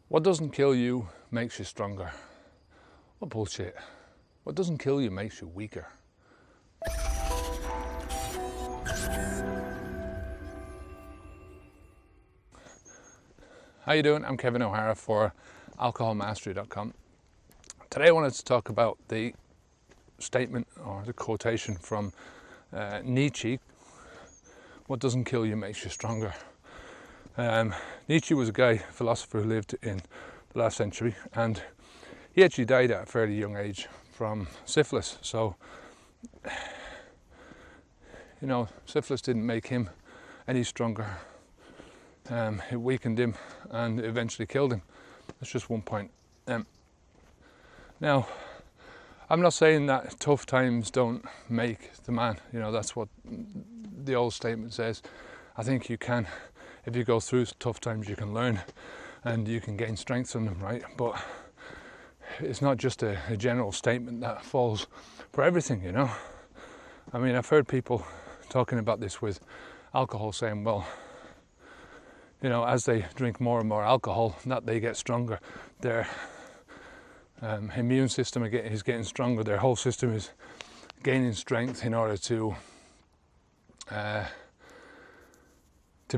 What doesn't kill you makes you stronger. What bullshit. What doesn't kill you makes you weaker. How you doing? I'm Kevin O'Hara for alcoholmastery.com. Today I wanted to talk about the statement or the quotation from Nietzsche. What doesn't kill you makes you stronger. Nietzsche was a philosopher who lived in the last century, and he actually died at a fairly young age from syphilis. So, syphilis didn't make him any stronger. It weakened him and eventually killed him. That's just one point. Now, I'm not saying that tough times don't make the man. That's what the old statement says. I think you can, if you go through tough times, you can learn and you can gain strength from them, right? But it's not just a general statement that falls for everything, I mean, I've heard people talking about this with alcohol, saying, well, as they drink more and more alcohol, that they get stronger. Their immune system is getting stronger. Their whole system is gaining strength in order to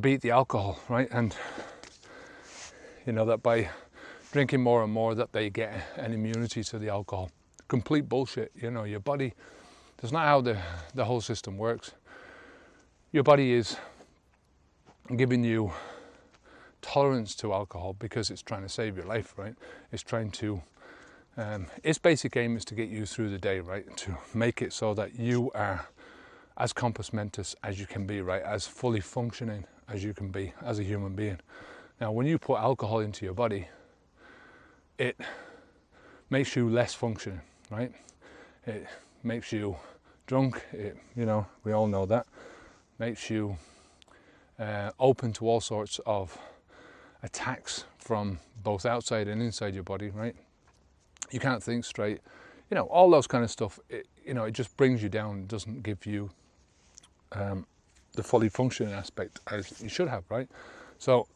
beat the alcohol, right? And that by drinking more and more, that they get an immunity to the alcohol. Complete bullshit. Your body, that's not how the whole system works. Your body is giving you tolerance to alcohol because it's trying to save your life, right? It's trying to its basic aim is to get you through the day, right? To make it so that you are as compos mentis as you can be, right? As fully functioning as you can be as a human being. Now, when you put alcohol into your body, it makes you less functioning, right? It makes you drunk. We all know that. Makes you open to all sorts of attacks from both outside and inside your body, right? You can't think straight, all those kind of stuff. It just brings you down. It doesn't give you the fully functioning aspect as you should have, right? So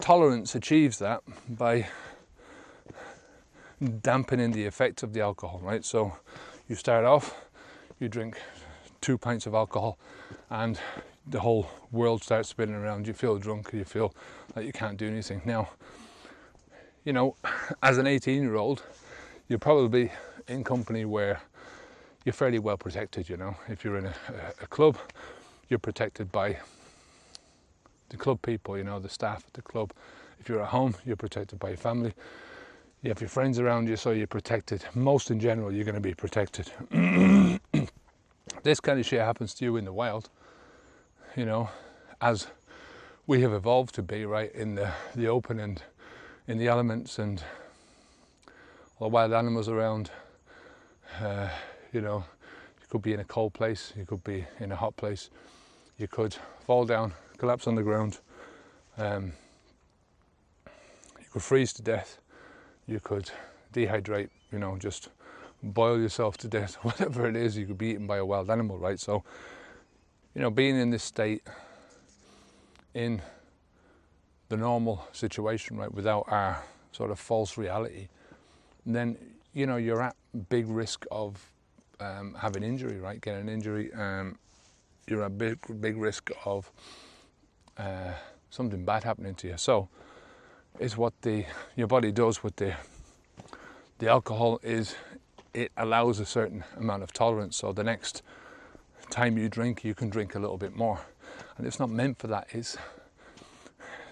tolerance achieves that by dampening the effect of the alcohol, right? So you start off, you drink 2 pints of alcohol, and the whole world starts spinning around. You feel drunk, you feel like you can't do anything. Now, as an 18-year-old, you're probably in company where you're fairly well protected, If you're in a club, you're protected by the club people, the staff at the club. If you're at home, you're protected by your family. You have your friends around you, so you're protected. Most in general, you're going to be protected. This kind of shit happens to you in the wild, as we have evolved to be, right, in the open and in the elements and all the wild animals around. You could be in a cold place, you could be in a hot place, you could fall down, collapse on the ground, you could freeze to death, you could dehydrate, just boil yourself to death, whatever it is. You could be eaten by a wild animal, right? So, being in this state, in the normal situation, right, without our sort of false reality, then, you're at big risk of having injury, right? Getting an injury. You're at big risk of something bad happening to you. So, it's what your body does with the alcohol is it allows a certain amount of tolerance. So the next time you drink, you can drink a little bit more. And it's not meant for that.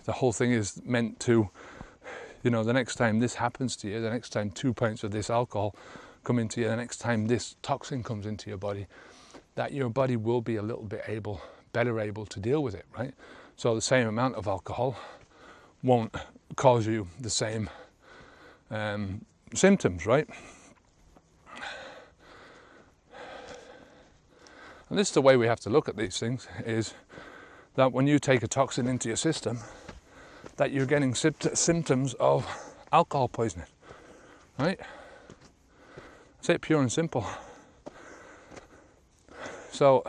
The whole thing is meant to, the next time this happens to you, the next time 2 pints of this alcohol come into you, the next time this toxin comes into your body, that your body will be a little bit better able to deal with it, right? So the same amount of alcohol won't cause you the same symptoms, right? And this is the way we have to look at these things, is that when you take a toxin into your system, that you're getting symptoms of alcohol poisoning, right? That's it, pure and simple. So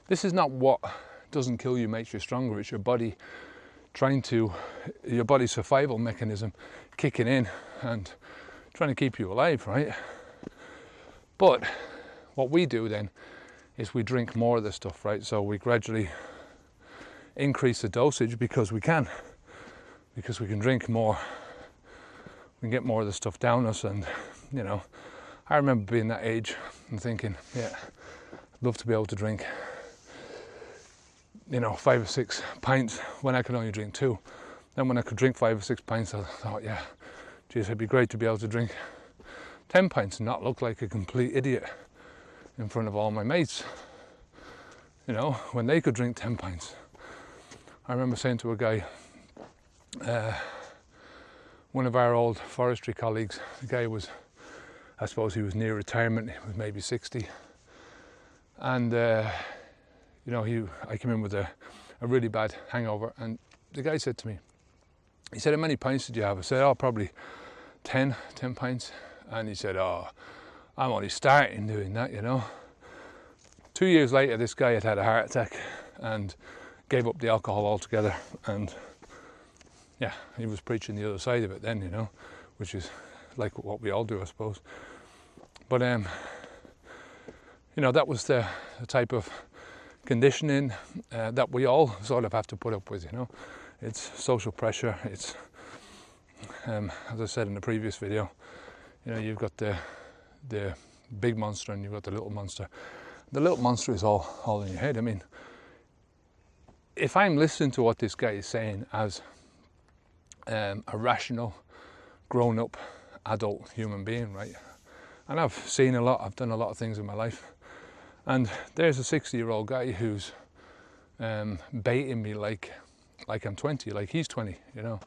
this is not what doesn't kill you, makes you stronger. It's your body your body's survival mechanism kicking in and trying to keep you alive, right? But what we do then is we drink more of this stuff, right? So we gradually increase the dosage because we can drink more, we can get more of the stuff down us. And you know, I remember being that age and thinking, yeah, I'd love to be able to drink, you know, 5 or 6 pints when I could only drink 2. Then when I could drink 5 or 6 pints, I thought, yeah, geez, it'd be great to be able to drink 10 pints and not look like a complete idiot in front of all my mates, you know, when they could drink 10 pints. I remember saying to a guy, one of our old forestry colleagues, the guy was, I suppose he was near retirement, he was maybe 60, and you know, I came in with a really bad hangover, and the guy said to me, he said, how many pints did you have? I said, oh, probably 10 pints. And he said, oh, I'm only starting doing that, you know. 2 years later, this guy had a heart attack and gave up the alcohol altogether. And yeah, he was preaching the other side of it then, you know, which is like what we all do, I suppose. But, you know, that was the type of conditioning that we all sort of have to put up with, you know. It's social pressure. It's, as I said in the previous video, you know, you've got the big monster and you've got the little monster. The little monster is all in your head. I mean, if I'm listening to what this guy is saying as a rational, grown-up, adult human being, right? And I've seen a lot, I've done a lot of things in my life. And there's a 60-year-old guy who's baiting me like I'm 20, like he's 20, you know.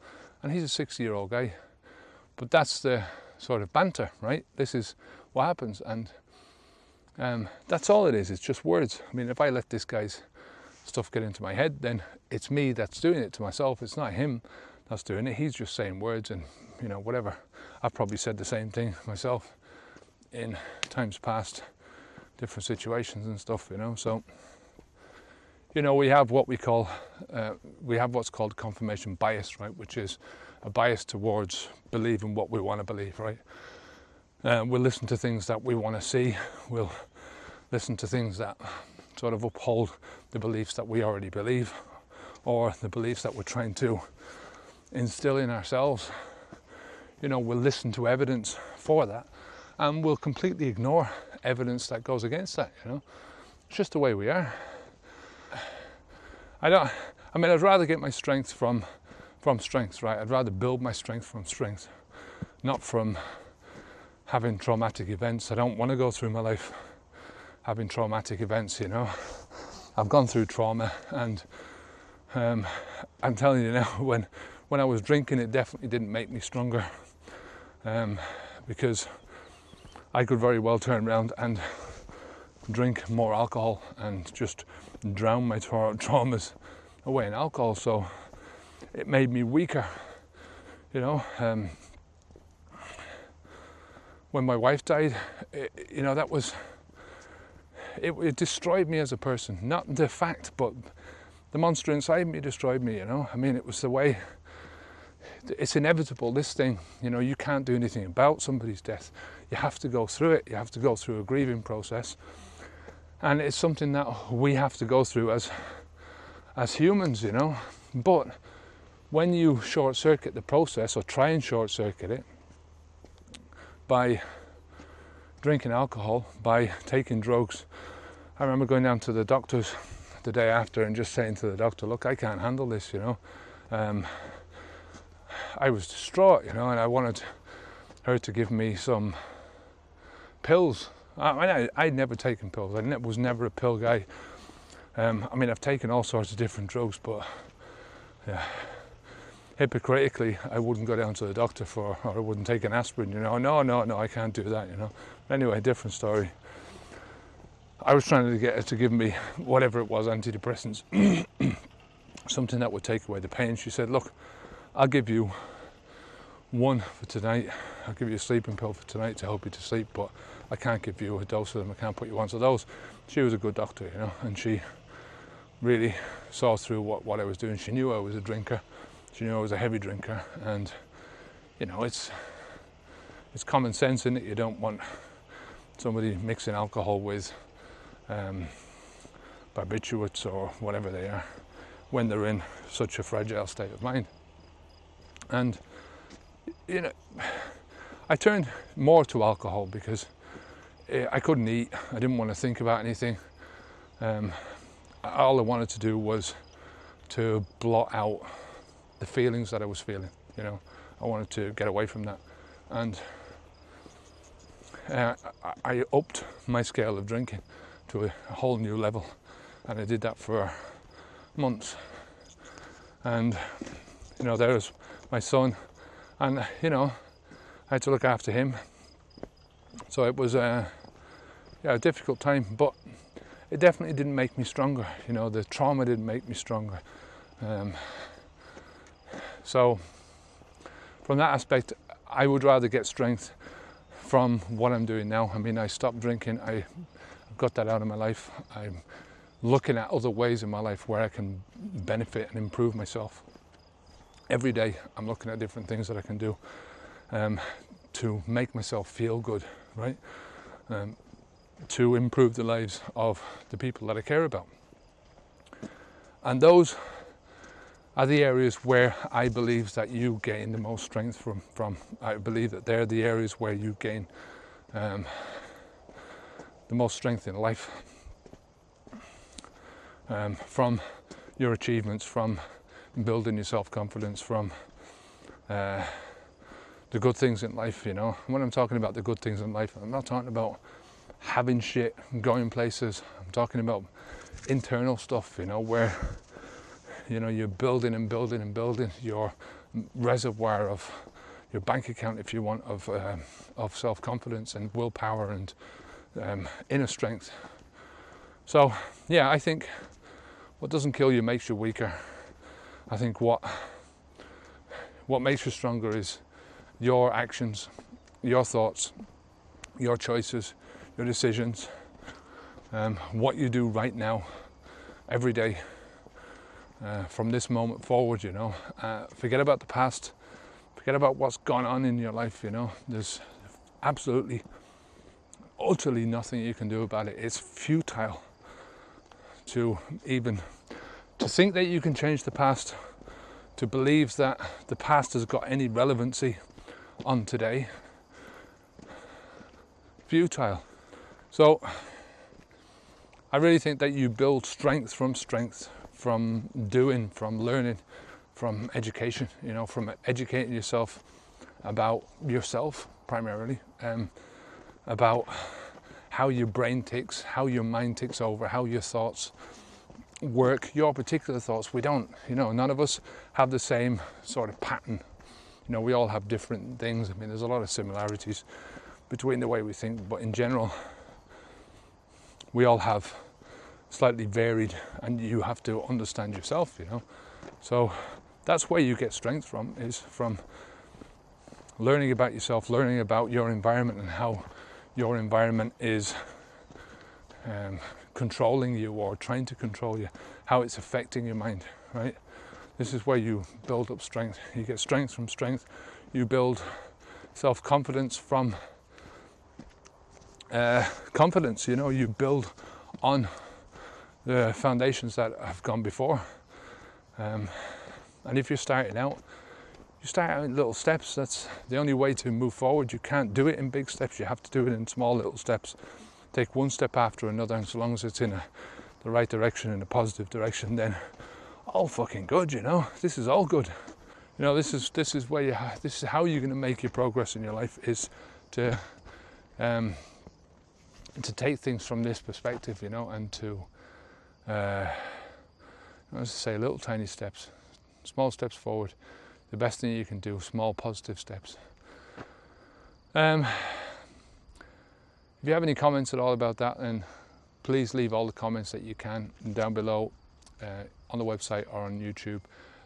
And he's a 60-year-old guy. But that's the sort of banter, right? This is what happens. And that's all it is. It's just words. I mean, if I let this guy's stuff get into my head, then it's me that's doing it to myself. It's not him that's doing it. He's just saying words and, you know, whatever. I've probably said the same thing myself in times past, different situations and stuff, you know. So, you know, we have what we call, we have what's called confirmation bias, right? Which is a bias towards believing what we want to believe, right? We'll listen to things that we want to see. We'll listen to things that sort of uphold the beliefs that we already believe, or the beliefs that we're trying to instill in ourselves. You know, we'll listen to evidence for that, and we'll completely ignore evidence that goes against that, you know. It's just the way we are. I'd rather get my strength from strength, right? I'd rather build my strength from strength, not from having traumatic events. I don't want to go through my life having traumatic events, you know. I've gone through trauma, and I'm telling you now, when I was drinking, it definitely didn't make me stronger, because I could very well turn around and drink more alcohol and just drown my traumas away in alcohol. So it made me weaker, you know. When my wife died, you know, that was, it destroyed me as a person. Not the fact, but the monster inside me destroyed me, you know. I mean, it was the way, it's inevitable, this thing, you know. You can't do anything about somebody's death. You have to go through it. You have to go through a grieving process. And it's something that we have to go through as humans, you know. But when you short circuit the process, or try and short circuit it, by drinking alcohol, by taking drugs. I remember going down to the doctor's the day after and just saying to the doctor, look, I can't handle this, you know. I was distraught, you know, and I wanted her to give me some pills. I'd never taken pills. I was never a pill guy. I mean, I've taken all sorts of different drugs, but yeah, hypocritically, I wouldn't go down to the doctor or I wouldn't take an aspirin, you know. No, I can't do that, you know. Anyway, different story. I was trying to get her to give me whatever it was, antidepressants, something that would take away the pain. She said, look, I'll give you one for tonight. I'll give you a sleeping pill for tonight to help you to sleep, but I can't give you a dose of them. I can't put you on. So those, she was a good doctor, you know, and she really saw through what I was doing. She knew I was a drinker. She knew I was a heavy drinker, and you know, it's common sense in it. You don't want somebody mixing alcohol with barbiturates or whatever they are when they're in such a fragile state of mind. And you know, I turned more to alcohol because I couldn't eat. I didn't want to think about anything. All I wanted to do was to blot out the feelings that I was feeling. You know, I wanted to get away from that, and I upped my scale of drinking to a whole new level, and I did that for months. And you know, there's my son, and you know, I had to look after him. So it was a difficult time, but it definitely didn't make me stronger. You know, the trauma didn't make me stronger. So from that aspect, I would rather get strength from what I'm doing now. I mean, I stopped drinking. I've got that out of my life. I'm looking at other ways in my life where I can benefit and improve myself. Every day I'm looking at different things that I can do to make myself feel good, right? To improve the lives of the people that I care about. And those are the areas where I believe that you gain the most strength from. I believe that they're the areas where you gain the most strength in life, from your achievements, from building your self-confidence, from the good things in life. You know, when I'm talking about the good things in life, I'm not talking about having shit, going places. I'm talking about internal stuff, you know, where you know, you're building and building and building your reservoir of your bank account, if you want, of self-confidence and willpower and inner strength. So yeah, I think what doesn't kill you makes you weaker. I think what makes you stronger is your actions, your thoughts, your choices, your decisions, what you do right now, every day. From this moment forward, you know, forget about the past, forget about what's gone on in your life. You know, there's absolutely, utterly nothing you can do about it. It's futile to think that you can change the past, to believe that the past has got any relevancy on today. Futile. So I really think that you build strength, from doing, from learning, from education, you know, from educating yourself about yourself primarily, about how your brain ticks, how your mind ticks over, how your thoughts work, your particular thoughts. We don't, you know, none of us have the same sort of pattern. You know, we all have different things. I mean, there's a lot of similarities between the way we think, but in general, we all have slightly varied, and you have to understand yourself, you know. So that's where you get strength from, is from learning about yourself, learning about your environment and how your environment is controlling you or trying to control you, how it's affecting your mind, right? This is where you build up strength. You get strength from strength. You build self-confidence from confidence, you know. You build on the foundations that have gone before, and if you're starting out, you start out in little steps. That's the only way to move forward. You can't do it in big steps. You have to do it in small little steps. Take one step after another, and so long as it's in the right direction, in a positive direction, then all fucking good, you know. This is all good. You know, this is where this is how you're going to make your progress in your life, is to take things from this perspective, you know, and to as I say, little tiny steps, small steps forward. The best thing you can do, small positive steps. If you have any comments at all about that, then please leave all the comments that you can down below on the website or on YouTube.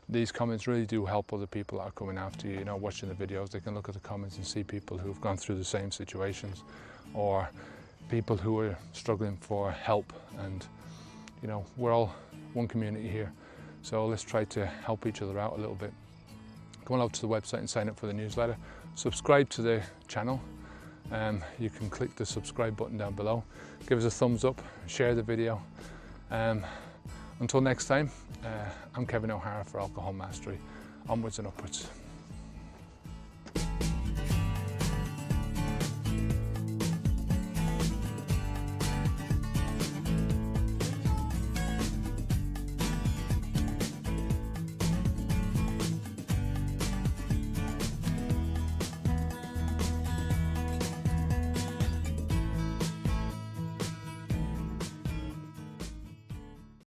These comments really do help other people that are coming after you, you know, watching the videos. They can look at the comments and see people who've gone through the same situations, or people who are struggling for help. And you know, we're all one community here. So let's try to help each other out a little bit. Come on over to the website and sign up for the newsletter. Subscribe to the channel. You can click the subscribe button down below. Give us a thumbs up, share the video. Until next time, I'm Kevin O'Hara for Alcohol Mastery. Onwards and upwards.